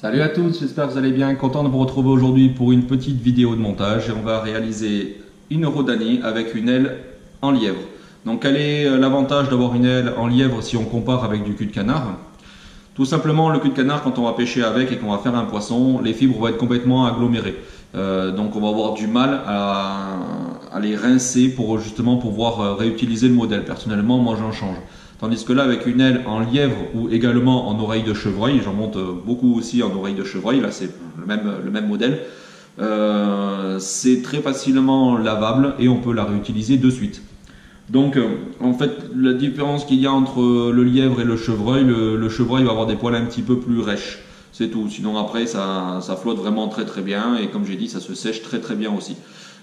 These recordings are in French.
Salut à tous, j'espère que vous allez bien. Content de vous retrouver aujourd'hui pour une petite vidéo de montage et on va réaliser une Rodanie avec une aile en lièvre. Donc quel est l'avantage d'avoir une aile en lièvre si on compare avec du cul de canard? Tout simplement, le cul de canard, quand on va pêcher avec et qu'on va faire un poisson, les fibres vont être complètement agglomérées. Donc on va avoir du mal à les rincer pour justement pouvoir réutiliser le modèle. Personnellement, moi j'en change. Tandis que là, avec une aile en lièvre ou également en oreille de chevreuil, j'en monte beaucoup aussi en oreille de chevreuil, là c'est le même modèle, c'est très facilement lavable et on peut la réutiliser de suite. Donc en fait la différence qu'il y a entre le lièvre et le chevreuil va avoir des poils un petit peu plus rêches. C'est tout. Sinon après ça flotte vraiment très très bien et comme j'ai dit ça se sèche très très bien aussi.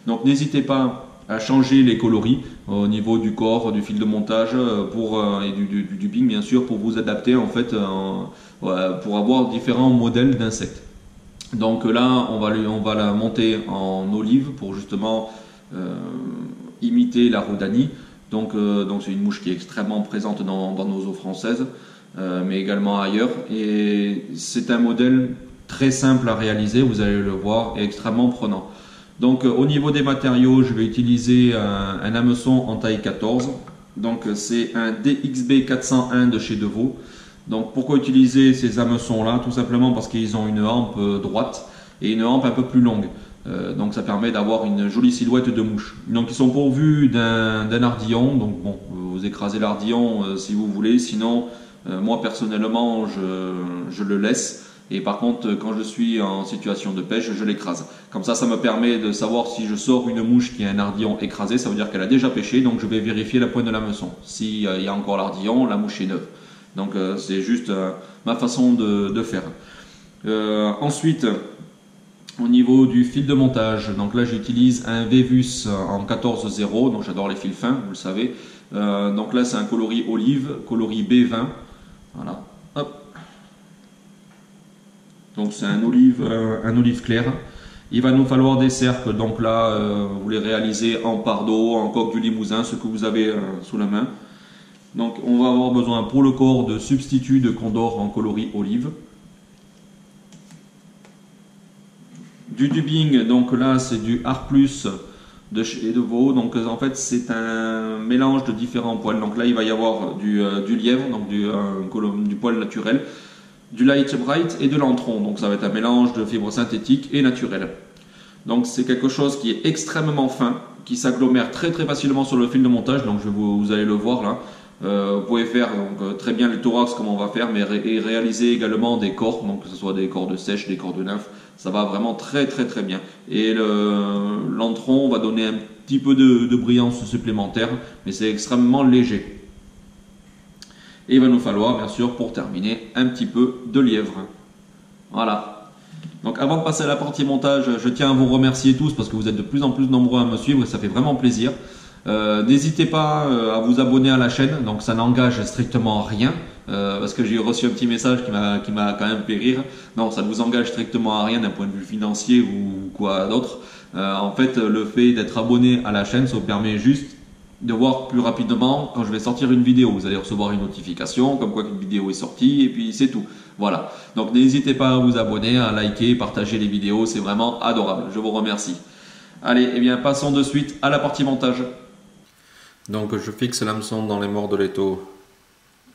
Donc n'hésitez pas à changer les coloris au niveau du corps, du fil de montage et du duping bien sûr pour vous adapter en fait pour avoir différents modèles d'insectes. Donc là on va la monter en olive pour justement imiter la Rhodanie. Donc c'est une mouche qui est extrêmement présente dans nos eaux françaises, mais également ailleurs. Et c'est un modèle très simple à réaliser, vous allez le voir, et extrêmement prenant. Donc au niveau des matériaux, je vais utiliser un hameçon en taille 14. Donc c'est un DXB 401 de chez Devaux. Donc pourquoi utiliser ces hameçons là? Tout simplement parce qu'ils ont une hampe droite et une hampe un peu plus longue. Donc ça permet d'avoir une jolie silhouette de mouche. Donc ils sont pourvus d'un ardillon. Donc bon, vous écrasez l'ardillon si vous voulez. Sinon, moi personnellement, je le laisse. Et par contre, quand je suis en situation de pêche, je l'écrase. Comme ça me permet de savoir si je sors une mouche qui a un ardillon écrasé, ça veut dire qu'elle a déjà pêché. Donc je vais vérifier la pointe de l'hameçon. S'il y a encore l'ardillon, la mouche est neuve. Donc c'est juste ma façon de faire. Ensuite, au niveau du fil de montage, donc là j'utilise un Vevus en 14-0, donc j'adore les fils fins, vous le savez. Donc là c'est un coloris olive, coloris B20. Voilà. Hop. Donc c'est un olive clair. Il va nous falloir des cercles, donc là vous les réalisez en Pardo, en coque du Limousin, ce que vous avez sous la main. Donc on va avoir besoin pour le corps de substitut de Condor en coloris olive. Du dubbing, donc là c'est du Art Plus de chez Devaux. Donc en fait c'est un mélange de différents poils. Donc là il va y avoir du lièvre, donc du poil naturel, du Light Bright et de l'antron. Donc ça va être un mélange de fibres synthétiques et naturelles. Donc c'est quelque chose qui est extrêmement fin, qui s'agglomère très très facilement sur le fil de montage. Donc vous allez le voir là. Vous pouvez faire donc, très bien le thorax comme on va faire, mais réaliser également des corps, donc que ce soit des corps de sèche, des corps de nymphe, ça va vraiment très très très bien. Et l'antron va donner un petit peu de brillance supplémentaire, mais c'est extrêmement léger. Et il va nous falloir bien sûr pour terminer un petit peu de lièvre. Voilà. Donc avant de passer à la partie montage, je tiens à vous remercier tous parce que vous êtes de plus en plus nombreux à me suivre et ça fait vraiment plaisir. N'hésitez pas à vous abonner à la chaîne, donc ça n'engage strictement rien, parce que j'ai reçu un petit message qui m'a quand même fait rire. Non, ça ne vous engage strictement à rien d'un point de vue financier ou quoi d'autre. En fait, le fait d'être abonné à la chaîne, ça vous permet juste de voir plus rapidement quand je vais sortir une vidéo. Vous allez recevoir une notification comme quoi qu'une vidéo est sortie et puis c'est tout. Voilà. Donc n'hésitez pas à vous abonner, à liker, partager les vidéos, c'est vraiment adorable. Je vous remercie. Allez, eh bien passons de suite à la partie montage. Donc je fixe l'hameçon dans les morts de l'étau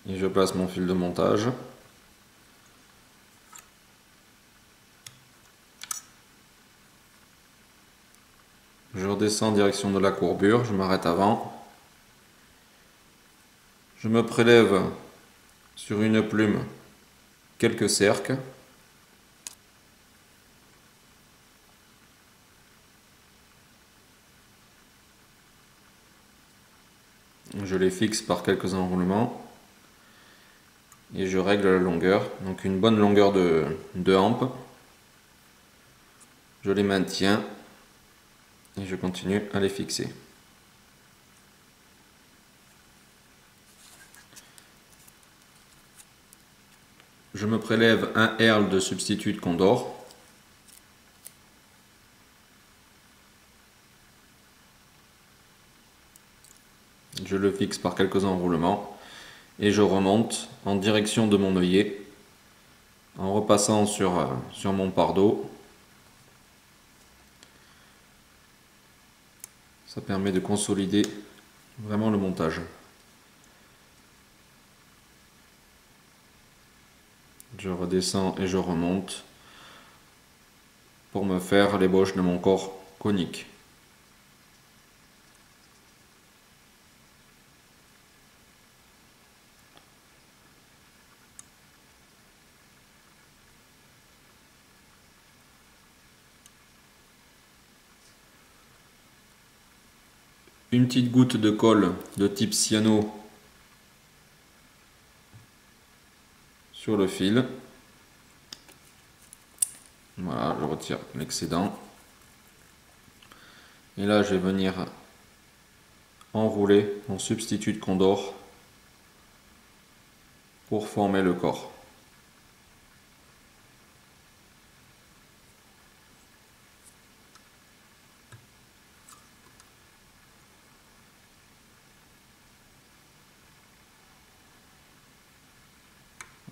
et je place mon fil de montage. Je redescends en direction de la courbure, je m'arrête avant. Je me prélève sur une plume quelques cercles. Je les fixe par quelques enroulements et je règle la longueur, donc une bonne longueur de hampe. Je les maintiens et je continue à les fixer. Je me prélève un Herle de substitut de Condor. Je le fixe par quelques enroulements et je remonte en direction de mon œillet en repassant sur mon pardot. Ça permet de consolider vraiment le montage. Je redescends et je remonte pour me faire l'ébauche de mon corps conique. Une petite goutte de colle de type cyano sur le fil. Voilà, je retire l'excédent. Et là, je vais venir enrouler mon substitut de Condor pour former le corps.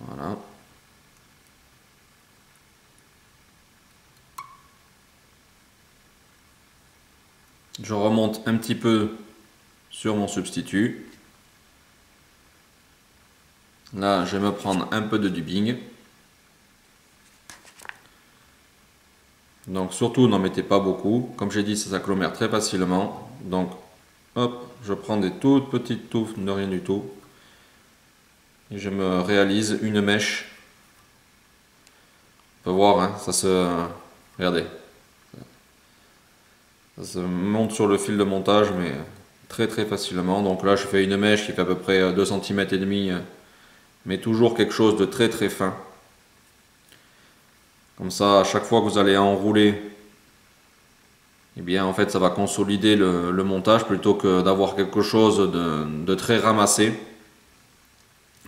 Voilà. Je remonte un petit peu sur mon substitut. Là, je vais me prendre un peu de dubbing. Donc surtout, n'en mettez pas beaucoup. Comme j'ai dit, ça s'agglomère très facilement. Donc, hop, je prends des toutes petites touffes de rien du tout. Et je me réalise une mèche. On peut voir, hein, ça se... Regardez. Ça se monte sur le fil de montage, mais très facilement. Donc là, je fais une mèche qui fait à peu près 2 cm et demi, mais toujours quelque chose de très fin. Comme ça, à chaque fois que vous allez enrouler, eh bien, en fait, ça va consolider le montage plutôt que d'avoir quelque chose de très ramassé.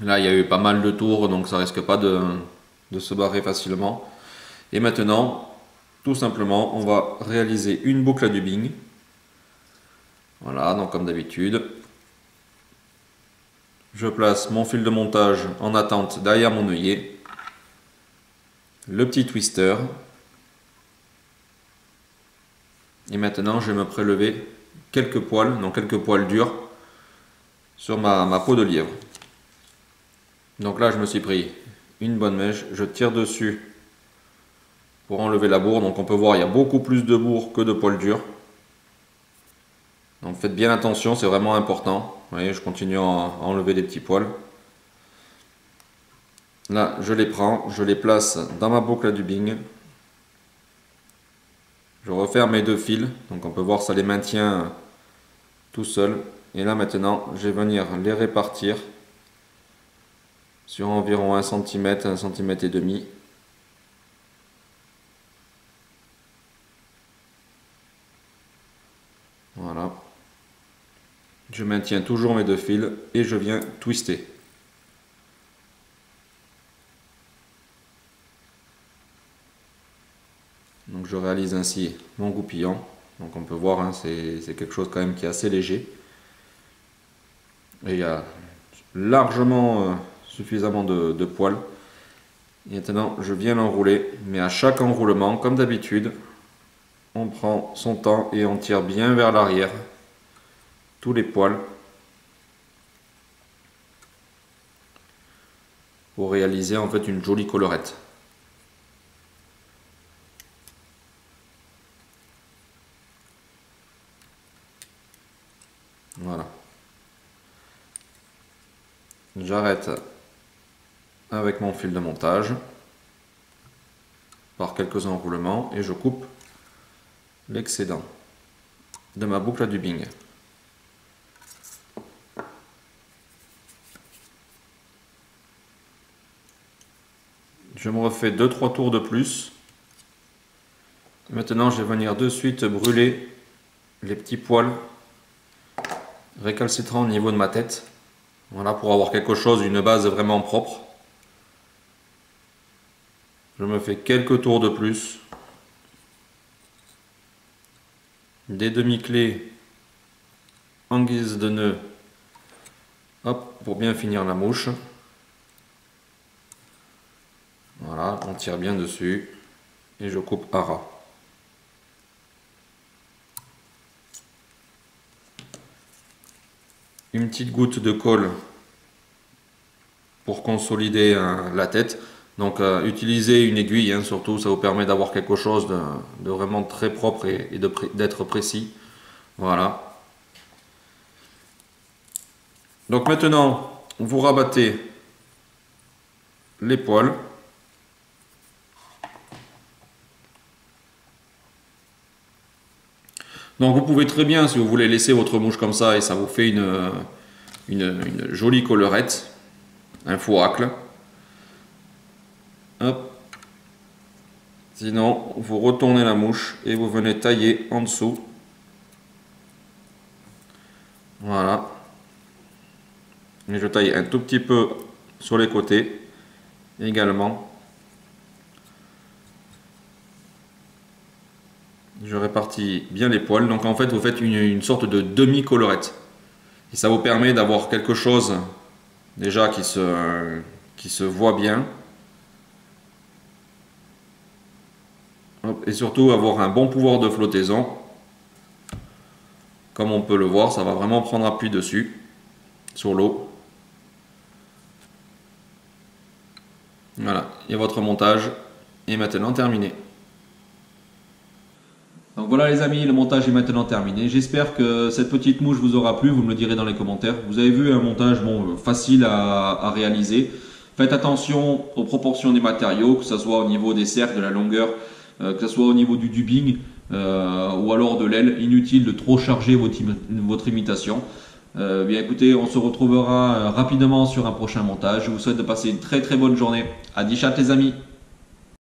Là, il y a eu pas mal de tours, donc ça risque pas de se barrer facilement. Et maintenant, tout simplement, on va réaliser une boucle à dubbing. Voilà, donc comme d'habitude, je place mon fil de montage en attente derrière mon œillet, le petit twister, et maintenant je vais me prélever quelques poils, donc quelques poils durs sur ma peau de lièvre. Donc là, je me suis pris une bonne mèche, je tire dessus pour enlever la bourre. Donc on peut voir, il y a beaucoup plus de bourre que de poils durs. Donc faites bien attention, c'est vraiment important. Vous voyez, je continue à enlever des petits poils. Là, je les prends, je les place dans ma boucle à dubbing. Je referme mes deux fils, donc on peut voir ça les maintient tout seul. Et là maintenant, je vais venir les répartir sur environ 1 cm, 1 cm et demi. Voilà. Je maintiens toujours mes deux fils et je viens twister. Donc je réalise ainsi mon goupillon. Donc on peut voir, hein, c'est quelque chose quand même qui est assez léger. Et il y a largement suffisamment de poils. Et maintenant je viens l'enrouler, mais à chaque enroulement, comme d'habitude, on prend son temps et on tire bien vers l'arrière tous les poils pour réaliser en fait une jolie collerette. Voilà. J'arrête avec mon fil de montage par quelques enroulements et je coupe l'excédent de ma boucle à dubbing. Je me refais 2-3 tours de plus. Maintenant, je vais venir de suite brûler les petits poils récalcitrants au niveau de ma tête. Voilà, pour avoir quelque chose, une base vraiment propre. Je me fais quelques tours de plus. Des demi-clés en guise de nœud. Hop, pour bien finir la mouche. Voilà, on tire bien dessus et je coupe à ras. Une petite goutte de colle pour consolider la tête. Donc utilisez une aiguille, hein, surtout, ça vous permet d'avoir quelque chose de vraiment très propre et d'être précis. Voilà. Donc maintenant, vous rabattez les poils. Donc vous pouvez très bien, si vous voulez, laisser votre mouche comme ça et ça vous fait une jolie collerette, un fourracle. Hop. Sinon, vous retournez la mouche et vous venez tailler en dessous. Voilà. Et je taille un tout petit peu sur les côtés également. Je répartis bien les poils. Donc en fait, vous faites une sorte de demi-collerette. Et ça vous permet d'avoir quelque chose déjà qui se voit bien. Et surtout avoir un bon pouvoir de flottaison. Comme on peut le voir, ça va vraiment prendre appui dessus, sur l'eau. Voilà, et votre montage est maintenant terminé. Donc voilà les amis, le montage est maintenant terminé. J'espère que cette petite mouche vous aura plu, vous me le direz dans les commentaires. Vous avez vu un montage facile à réaliser. Faites attention aux proportions des matériaux, que ce soit au niveau des cercles, de la longueur, que ce soit au niveau du dubbing ou alors de l'aile. Inutile de trop charger votre imitation. Bien écoutez, on se retrouvera rapidement sur un prochain montage. Je vous souhaite de passer une très bonne journée. À 10 chat les amis.